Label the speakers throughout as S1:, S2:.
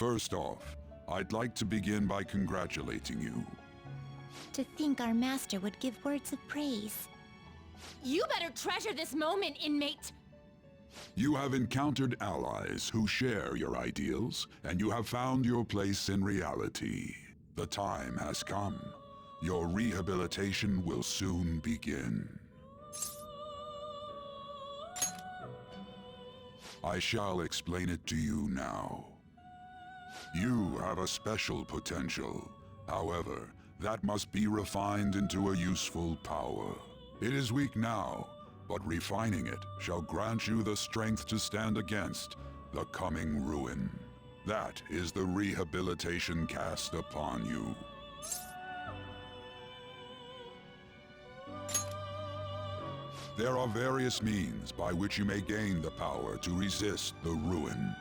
S1: First off, I'd like to begin by congratulating you.
S2: To think our master would give words of praise.
S3: You better treasure this moment, inmate!
S1: You have encountered allies who share your ideals, and you have found your place in reality. The time has come. Your rehabilitation will soon begin. I shall explain it to you now. You have a special potential. However, that must be refined into a useful power. It is weak now, but refining it shall grant you the strength to stand against the coming ruin. That is the rehabilitation cast upon you. There are various means by which you may gain the power to resist the ruin.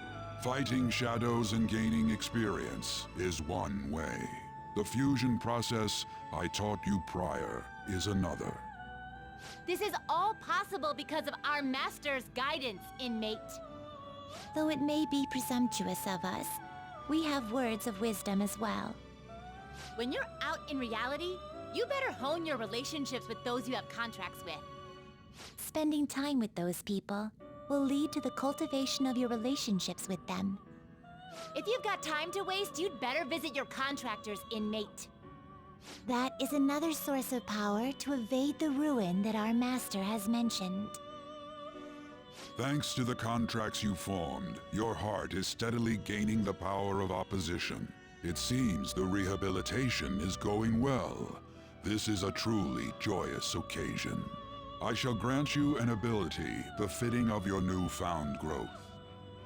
S1: Fighting shadows and gaining experience is one way. The fusion process I taught you prior is another.
S3: This is all possible because of our master's guidance, inmate.
S2: Though it may be presumptuous of us, we have words of wisdom as well.
S3: When you're out in reality, you better hone your relationships with those you have contracts with.
S2: Spending time with those people will lead to the cultivation of your relationships with them.
S3: If you've got time to waste, you'd better visit your contractors, inmate.
S2: That is another source of power to evade the ruin that our master has mentioned.
S1: Thanks to the contracts you formed, your heart is steadily gaining the power of opposition. It seems the rehabilitation is going well. This is a truly joyous occasion. I shall grant you an ability befitting of your newfound growth.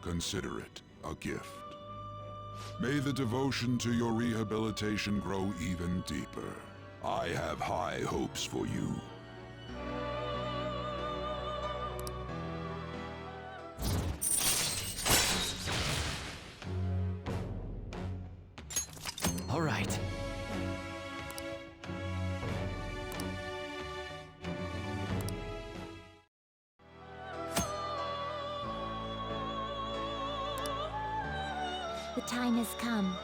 S1: Consider it a gift. May the devotion to your rehabilitation grow even deeper. I have high hopes for you.
S4: All right.
S2: The time has come.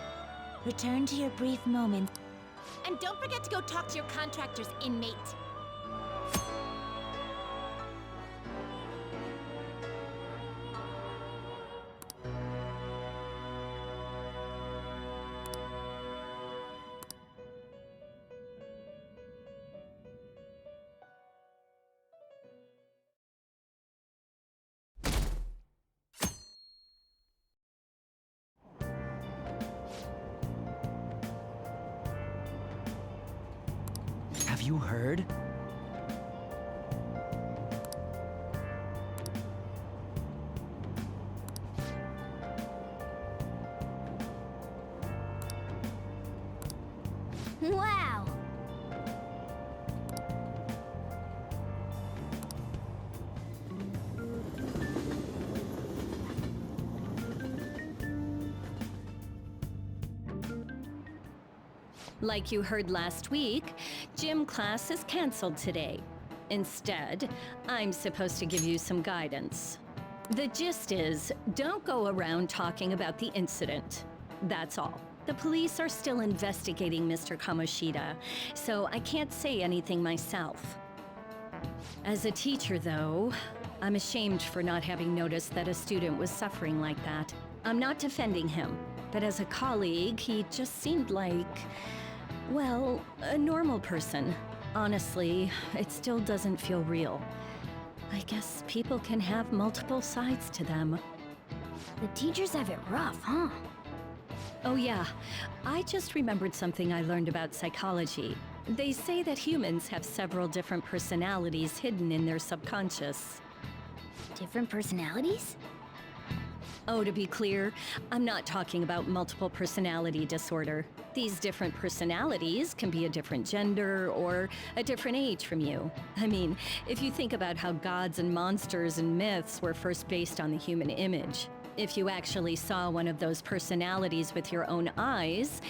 S2: Return to your brief moment.
S3: And don't forget to go talk to your contractors, inmate.
S4: Have you heard?
S3: Wow!
S5: Like you heard last week, gym class is canceled today. Instead, I'm supposed to give you some guidance. The gist is, don't go around talking about the incident. That's all. The police are still investigating Mr. Kamoshida, so I can't say anything myself. As a teacher, though, I'm ashamed for not having noticed that a student was suffering like that. I'm not defending him, but as a colleague, he just seemed like, well, a normal person. Honestly, it still doesn't feel real. I guess people can have multiple sides to them.
S2: The teachers have it rough, huh?
S5: Oh yeah, I just remembered something I learned about psychology. They say that humans have several different personalities hidden in their subconscious.
S2: Different personalities?
S5: Oh, to be clear, I'm not talking about multiple personality disorder. These different personalities can be a different gender or a different age from you. I mean, if you think about how gods and monsters and myths were first based on the human image, if you actually saw one of those personalities with your own eyes,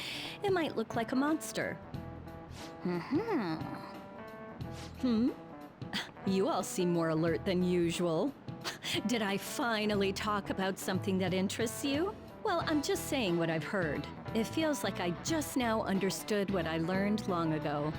S5: it might look like a monster. You all seem more alert than usual. Did I finally talk about something that interests you? Well, I'm just saying what I've heard. It feels like I just now understood what I learned long ago.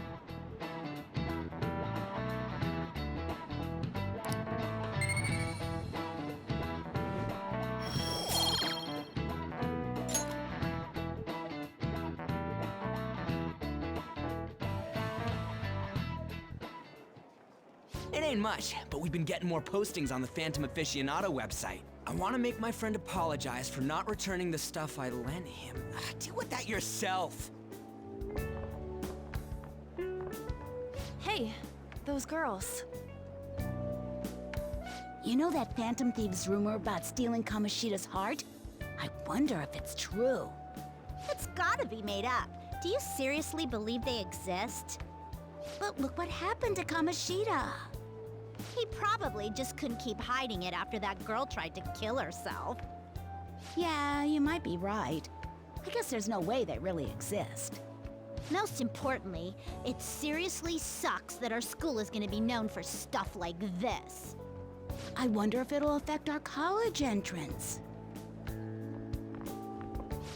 S4: It ain't much, but we've been getting more postings on the Phantom Aficionado website. I want to make my friend apologize for not returning the stuff I lent him. Deal with that yourself.
S3: Hey, those girls.
S6: You know that Phantom Thieves rumor about stealing Kamoshida's heart? I wonder if it's true.
S2: It's gotta be made up. Do you seriously believe they exist?
S6: But look what happened to Kamoshida.
S2: He probably just couldn't keep hiding it after that girl tried to kill herself.
S6: Yeah, you might be right. I guess there's no way they really exist.
S2: Most importantly, it seriously sucks that our school is gonna be known for stuff like this.
S6: I wonder if it'll affect our college entrance.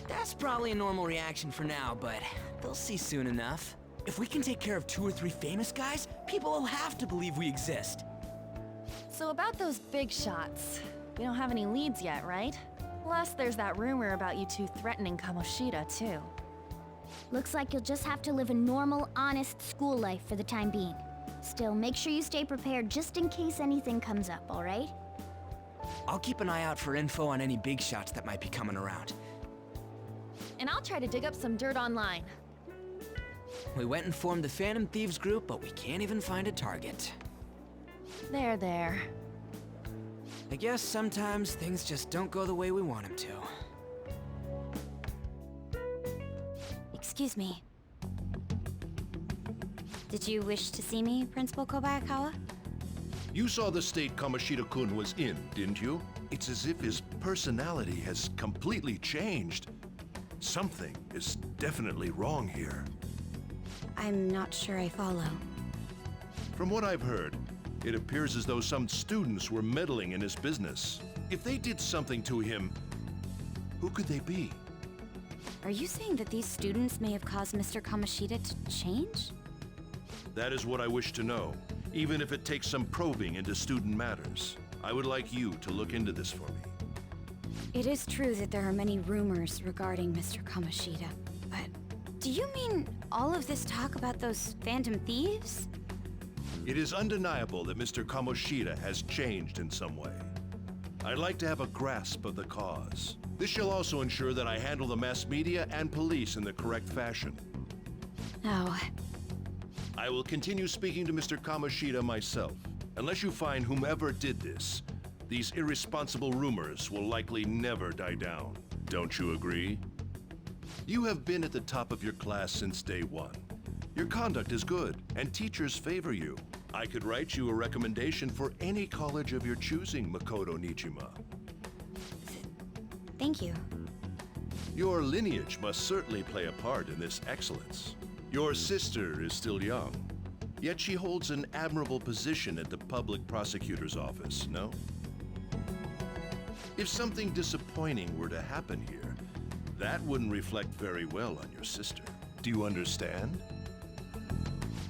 S4: That's probably a normal reaction for now, but they'll see soon enough. If we can take care of 2 or 3 famous guys, people will have to believe we exist.
S3: So about those big shots, we don't have any leads yet, right? Plus, there's that rumor about you two threatening Kamoshida, too.
S2: Looks like you'll just have to live a normal, honest school life for the time being. Still, make sure you stay prepared just in case anything comes up, alright?
S4: I'll keep an eye out for info on any big shots that might be coming around.
S3: And I'll try to dig up some dirt online.
S4: We went and formed the Phantom Thieves group, but we can't even find a target.
S3: There.
S4: I guess sometimes things just don't go the way we want them to.
S6: Excuse me. Did you wish to see me, Principal Kobayakawa?
S7: You saw the state Kamoshida-kun was in, didn't you? It's as if his personality has completely changed. Something is definitely wrong here.
S6: I'm not sure I follow.
S7: From what I've heard, it appears as though some students were meddling in his business. If they did something to him, who could they be?
S6: Are you saying that these students may have caused Mr. Kamoshida to change?
S7: That is what I wish to know, even if it takes some probing into student matters. I would like you to look into this for me.
S6: It is true that there are many rumors regarding Mr. Kamoshida, but do you mean all of this talk about those Phantom Thieves?
S7: It is undeniable that Mr. Kamoshida has changed in some way. I'd like to have a grasp of the cause. This shall also ensure that I handle the mass media and police in the correct fashion.
S6: Oh,
S7: I will continue speaking to Mr. Kamoshida myself. Unless you find whomever did this, these irresponsible rumors will likely never die down. Don't you agree? You have been at the top of your class since day one. Your conduct is good, and teachers favor you. I could write you a recommendation for any college of your choosing, Makoto Nijima.
S6: thank you.
S7: Your lineage must certainly play a part in this excellence. Your sister is still young, yet she holds an admirable position at the public prosecutor's office, no? If something disappointing were to happen here, that wouldn't reflect very well on your sister. Do you understand?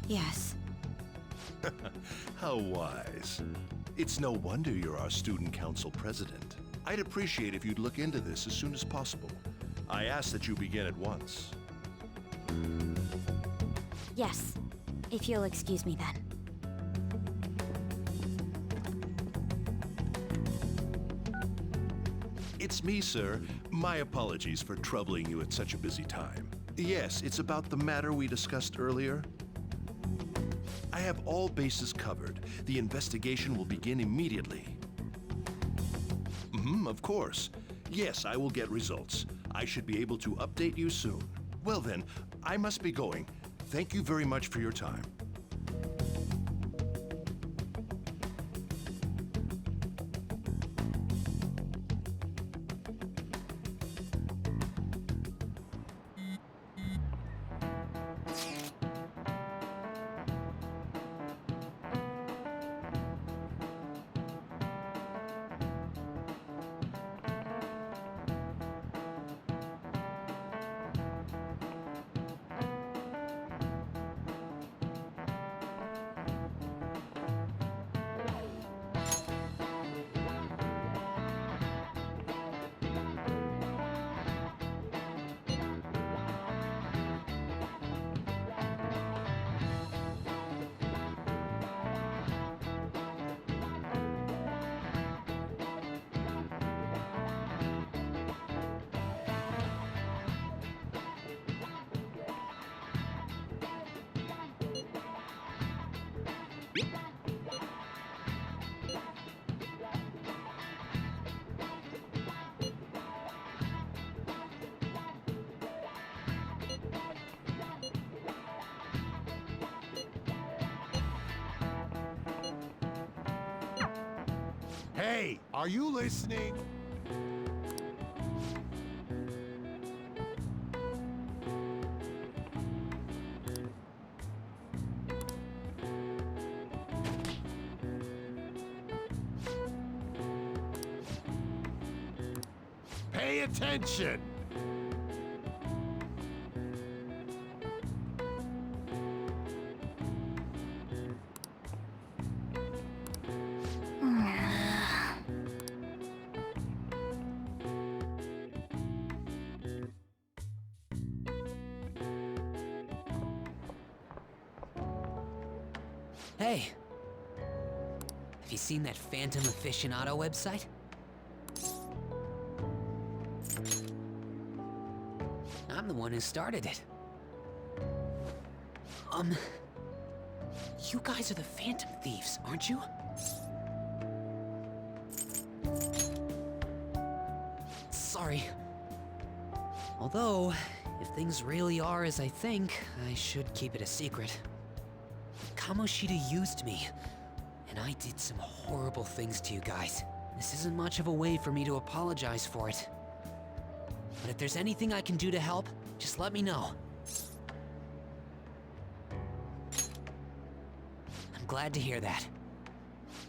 S6: Yes.
S7: How wise. It's no wonder you're our student council president. I'd appreciate if you'd look into this as soon as possible. I ask that you begin at once.
S6: Yes. If you'll excuse me then.
S7: It's me, sir. My apologies for troubling you at such a busy time. Yes, it's about the matter we discussed earlier. I have all bases covered. The investigation will begin immediately. Of course. Yes, I will get results. I should be able to update you soon. Well then, I must be going. Thank you very much for your time.
S8: Hey, are you listening? Pay attention!
S4: Hey! Have you seen that Phantom Aficionado website? I'm the one who started it. You guys are the Phantom Thieves, aren't you? Sorry. Although, if things really are as I think, I should keep it a secret. Kamoshida used me, and I did some horrible things to you guys. This isn't much of a way for me to apologize for it. But if there's anything I can do to help, just let me know. I'm glad to hear that.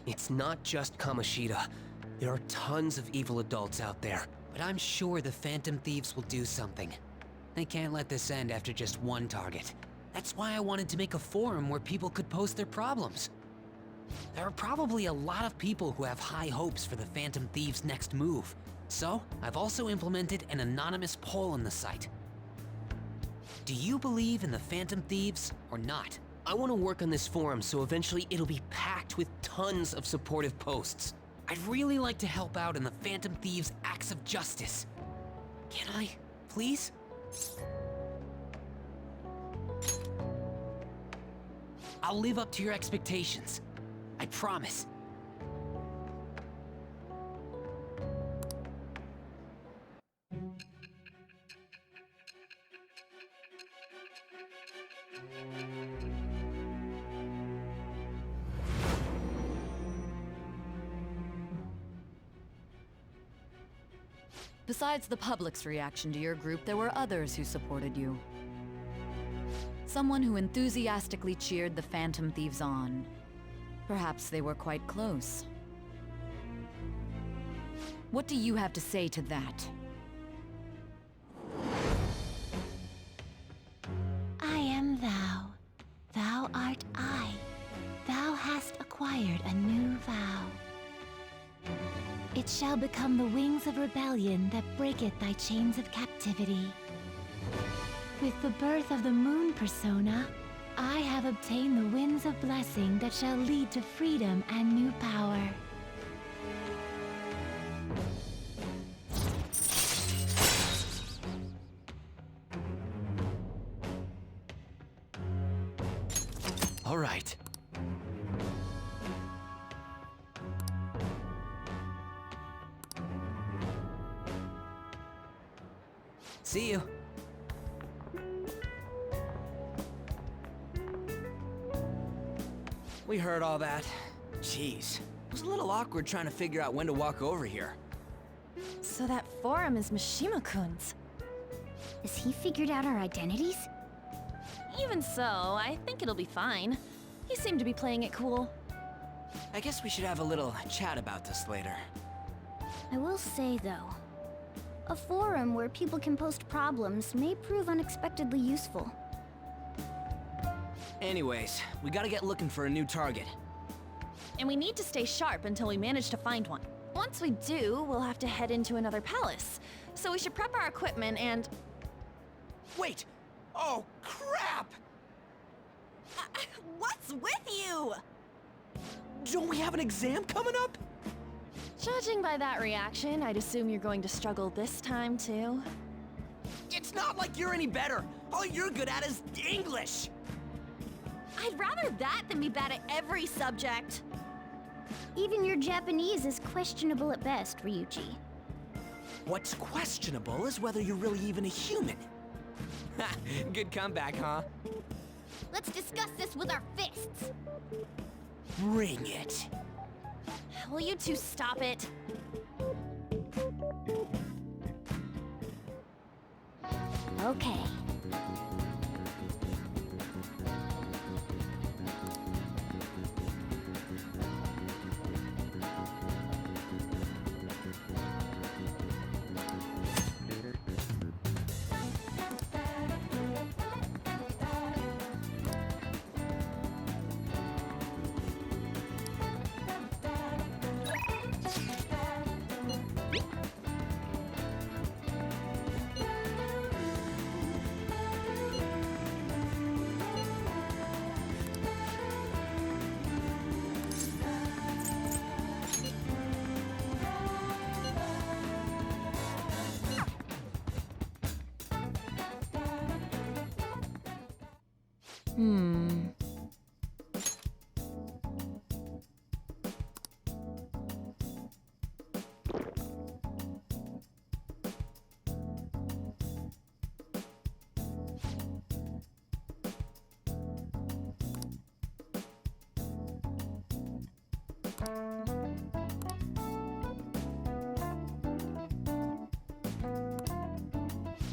S4: It's not just Kamoshida. There are tons of evil adults out there. But I'm sure the Phantom Thieves will do something. They can't let this end after just one target. That's why I wanted to make a forum where people could post their problems. There are probably a lot of people who have high hopes for the Phantom Thieves' next move. So, I've also implemented an anonymous poll on the site. Do you believe in the Phantom Thieves or not? I want to work on this forum so eventually it'll be packed with tons of supportive posts. I'd really like to help out in the Phantom Thieves' acts of justice. Can I, please? I'll live up to your expectations. I promise.
S9: Besides the public's reaction to your group, there were others who supported you. Someone who enthusiastically cheered the Phantom Thieves on. Perhaps they were quite close. What do you have to say to that?
S10: I am thou. Thou art I. Thou hast acquired a new vow. It shall become the wings of rebellion that breaketh thy chains of captivity. With the birth of the moon persona, I have obtained the winds of blessing that shall lead to freedom and new power.
S4: All right. See you. We heard all that. Jeez. It was a little awkward trying to figure out when to walk over here.
S3: So that forum is Mishima-kun's.
S2: Has he figured out our identities?
S3: Even so, I think it'll be fine. He seemed to be playing it cool.
S4: I guess we should have a little chat about this later.
S2: I will say, though, a forum where people can post problems may prove unexpectedly useful.
S4: Anyways, we gotta get looking for a new target.
S3: And we need to stay sharp until we manage to find one. Once we do, we'll have to head into another palace. So we should prep our equipment and...
S4: Wait! Oh, crap!
S3: What's with you?
S4: Don't we have an exam coming up?
S3: Judging by that reaction, I'd assume you're going to struggle this time, too.
S4: It's not like you're any better. All you're good at is English.
S3: I'd rather that than be bad at every subject.
S2: Even your Japanese is questionable at best, Ryuji.
S4: What's questionable is whether you're really even a human. Good comeback, huh?
S2: Let's discuss this with our fists.
S4: Bring it.
S3: Will you two stop it?
S2: Okay.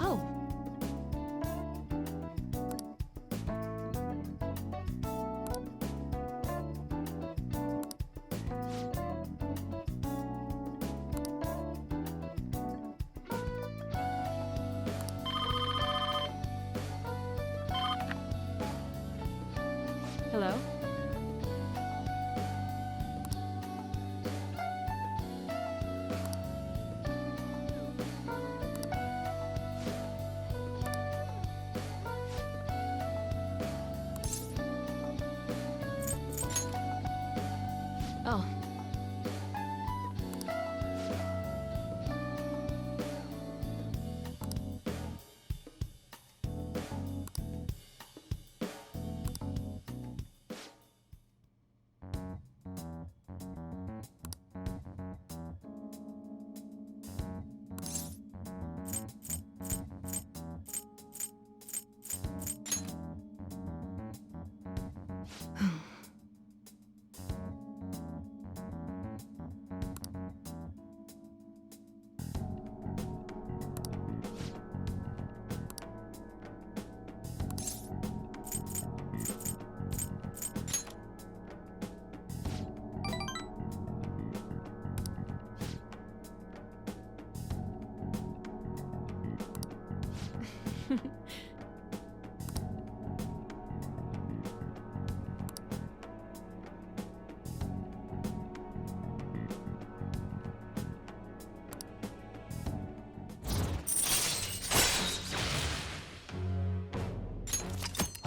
S3: Oh. Hello? Oh.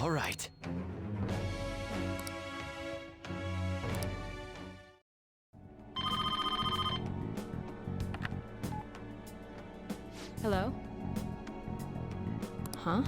S4: All right.
S3: Hello? Huh?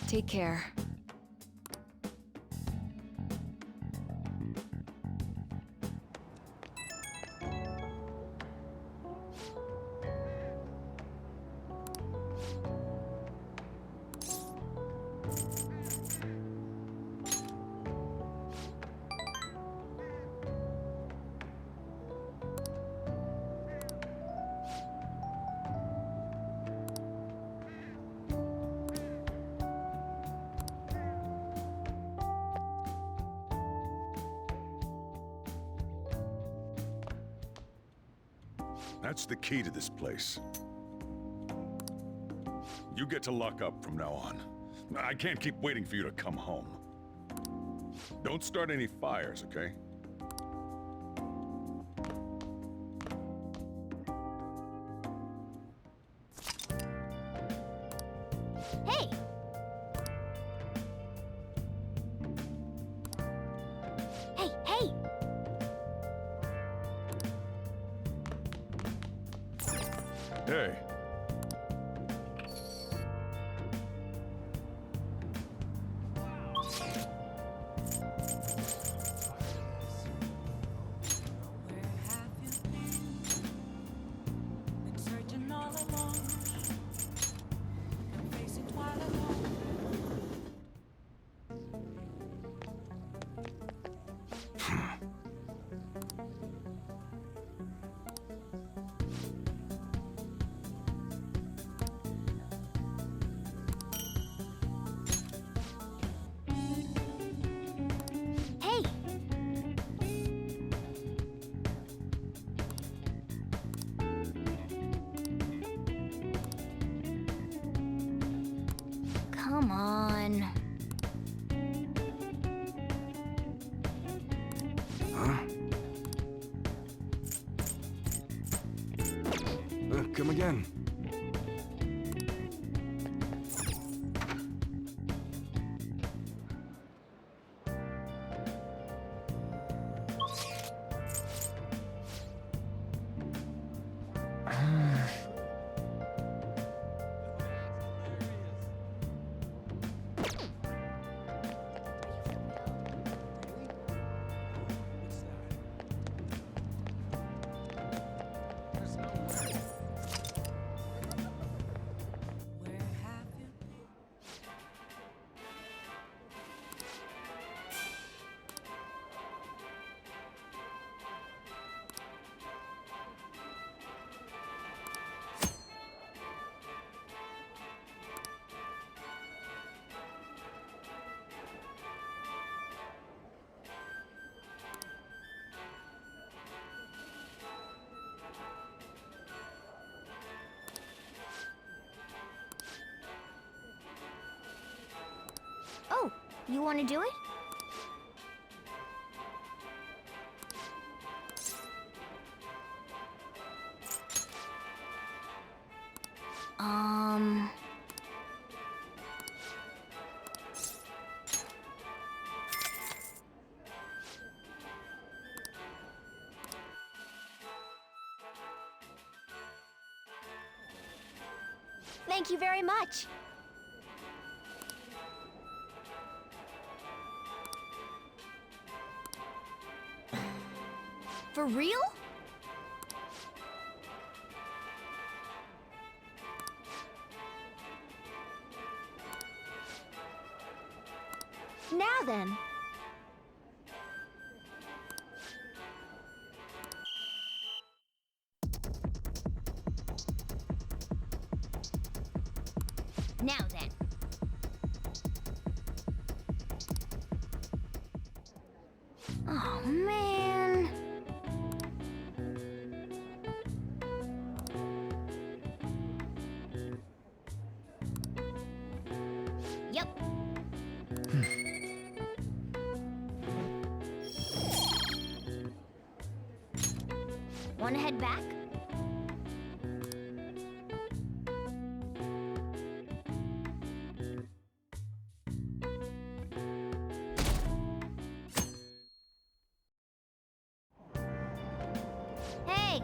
S6: Take care.
S1: That's the key to this place. You get to lock up from now on. I can't keep waiting for you to come home. Don't start any fires, okay?
S2: Hey! Hey, hey!
S1: Hey.
S2: come on.
S11: Huh? Come again.
S2: Oh, you want to do it? Thank you very much. For real? Now then. Now then. Oh, man. Yep. Wanna head back? Hey!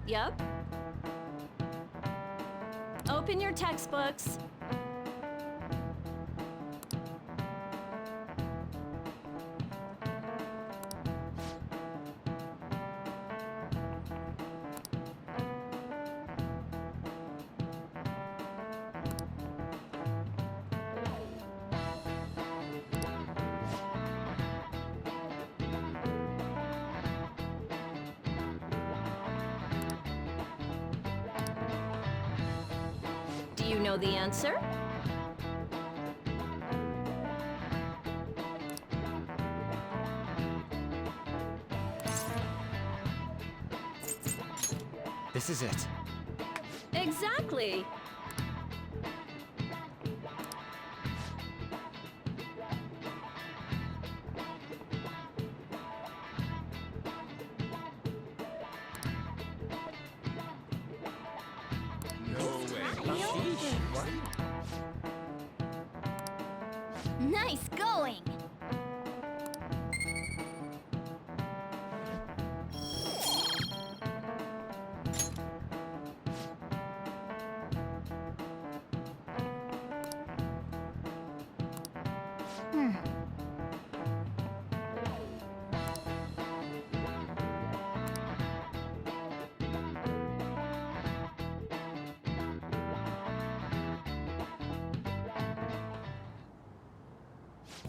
S5: Yep. Open your textbooks. Do you know the answer?
S11: This is it.
S5: Exactly.
S2: Nice going!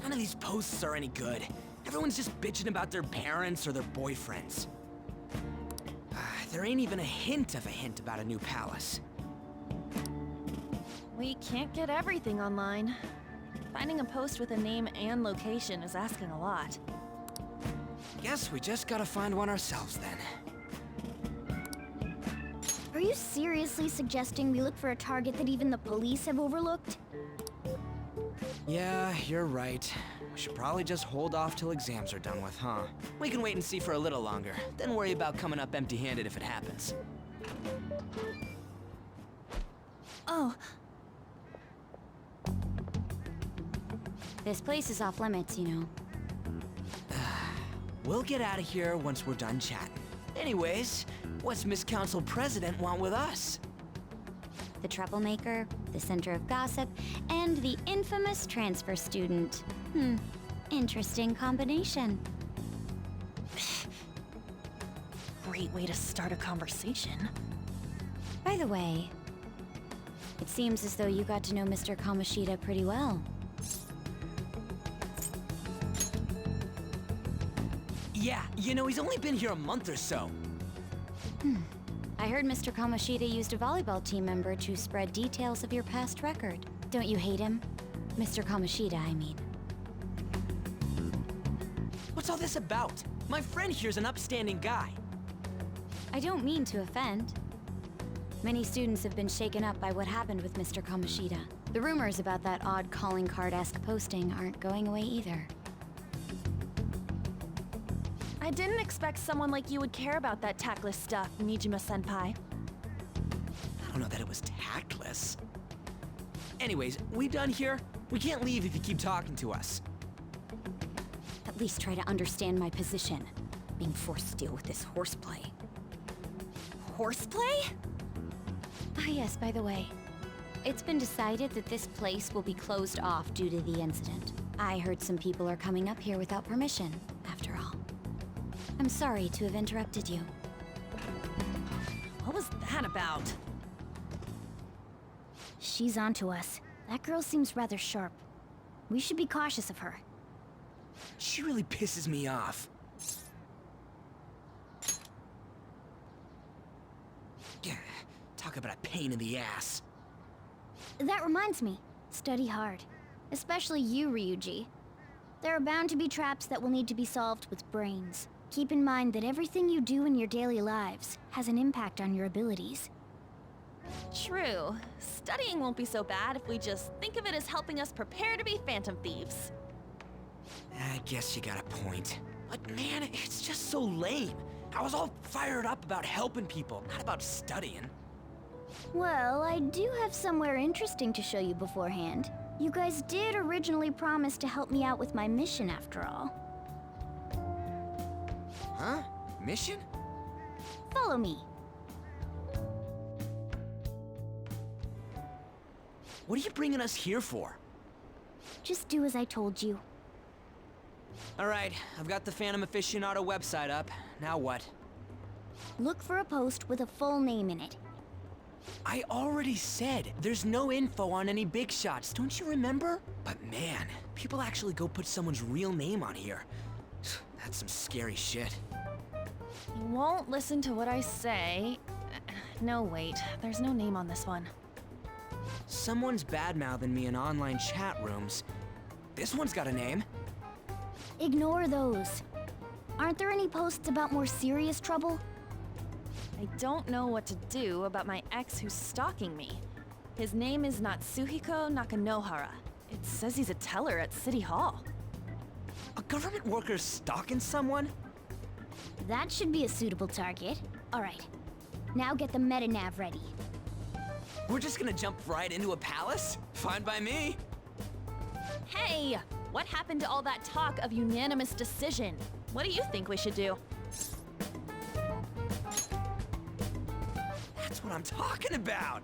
S12: None of these posts are any good. Everyone's just bitching about their parents or their boyfriends. There ain't even a hint about a new palace.
S3: We can't get everything online. Finding a post with a name and location is asking a lot.
S12: Guess we just gotta find one ourselves then.
S2: Are you seriously suggesting we look for a target that even the police have overlooked?
S12: Yeah, you're right. We should probably just hold off till exams are done with, huh? We can wait and see for a little longer, then worry about coming up empty-handed if it happens.
S3: Oh,
S6: This place is off limits, you know.
S12: We'll get out of here once we're done chatting. Anyways, what's Miss Council President want with us?
S6: The troublemaker, the center of gossip, and the infamous transfer student. Interesting combination.
S3: great way to start a conversation.
S6: By the way, it seems as though you got to know Mr. Kamoshida pretty well.
S12: Yeah, you know, he's only been here a month or so.
S6: I heard Mr. Kamoshida used a volleyball team member to spread details of your past record. Don't you hate him? Mr. Kamoshida, I mean.
S12: What's all this about? My friend here's an upstanding guy.
S6: I don't mean to offend. Many students have been shaken up by what happened with Mr. Kamoshida. The rumors about that odd calling card-esque posting aren't going away either.
S3: I didn't expect someone like you would care about that tactless stuff, Mijima-senpai.
S12: I don't know that it was tactless. Anyways, we done here? We can't leave if you keep talking to us.
S6: At least try to understand my position. Being forced to deal with this horseplay.
S3: Horseplay?
S6: Ah yes, by the way. It's been decided that this place will be closed off due to the incident. I heard some people are coming up here without permission, after all. I'm sorry to have interrupted you.
S3: What was that about?
S2: She's onto us. That girl seems rather sharp. We should be cautious of her.
S12: She really pisses me off. Yeah, talk about a pain in the ass.
S2: That reminds me. Study hard. Especially you, Ryuji. There are bound to be traps that will need to be solved with brains. Keep in mind that everything you do in your daily lives has an impact on your abilities.
S3: True. Studying won't be so bad if we just think of it as helping us prepare to be Phantom Thieves.
S12: I guess you got a point. But man, it's just so lame. I was all fired up about helping people, not about studying.
S2: Well, I do have somewhere interesting to show you beforehand. You guys did originally promise to help me out with my mission after all.
S12: Huh? Mission?
S2: Follow me.
S12: What are you bringing us here for?
S2: Just do as I told you.
S12: Alright, I've got the Phantom Aficionado website up. Now what?
S2: Look for a post with a full name in it.
S12: I already said there's no info on any big shots, don't you remember? But man, people actually go put someone's real name on here. That's some scary shit.
S3: You won't listen to what I say. No, wait. There's no name on this one.
S12: Someone's bad-mouthing me in online chat rooms. This one's got a name.
S2: Ignore those. Aren't there any posts about more serious trouble?
S3: I don't know what to do about my ex who's stalking me. His name is Natsuhiko Nakanohara. It says he's a teller at City Hall.
S12: A government worker stalking someone?
S2: That should be a suitable target. Alright. Now get the metanav ready.
S12: We're just gonna jump right into a palace? Fine by me.
S3: Hey! What happened to all that talk of unanimous decision? What do you think we should do?
S12: That's what I'm talking about!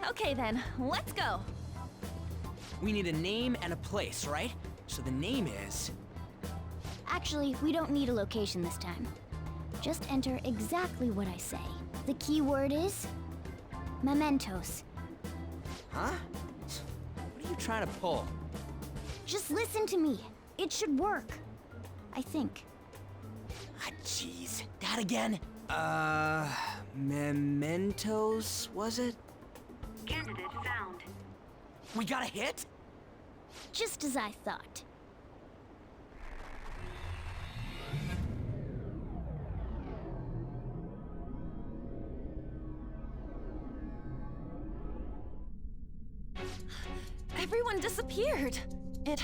S3: Okay then, let's go!
S12: We need a name and a place, right? So the name is...
S2: Actually, we don't need a location this time. Just enter exactly what I say. The keyword is... mementos.
S12: Huh? What are you trying to pull?
S2: Just listen to me. It should work. I think.
S12: Ah, jeez. That again? Mementos, was it?
S10: Candidate found.
S12: We got a hit?
S2: Just as I thought.
S3: Everyone disappeared. It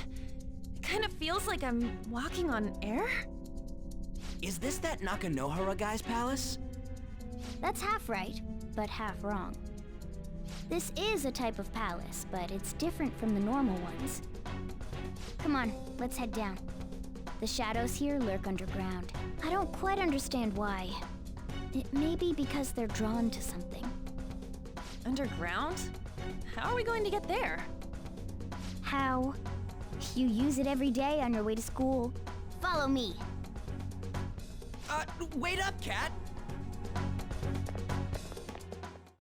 S3: kind of feels like I'm walking on air.
S12: Is this that Nakanohara guy's palace?
S2: That's half right, but half wrong. This is a type of palace, but it's different from the normal ones. Come on, let's head down. The shadows here lurk underground. I don't quite understand why. It may be because they're drawn to something.
S3: Underground? How are we going to get there?
S2: How? You use it every day on your way to school. Follow me.
S12: Wait up, Cat!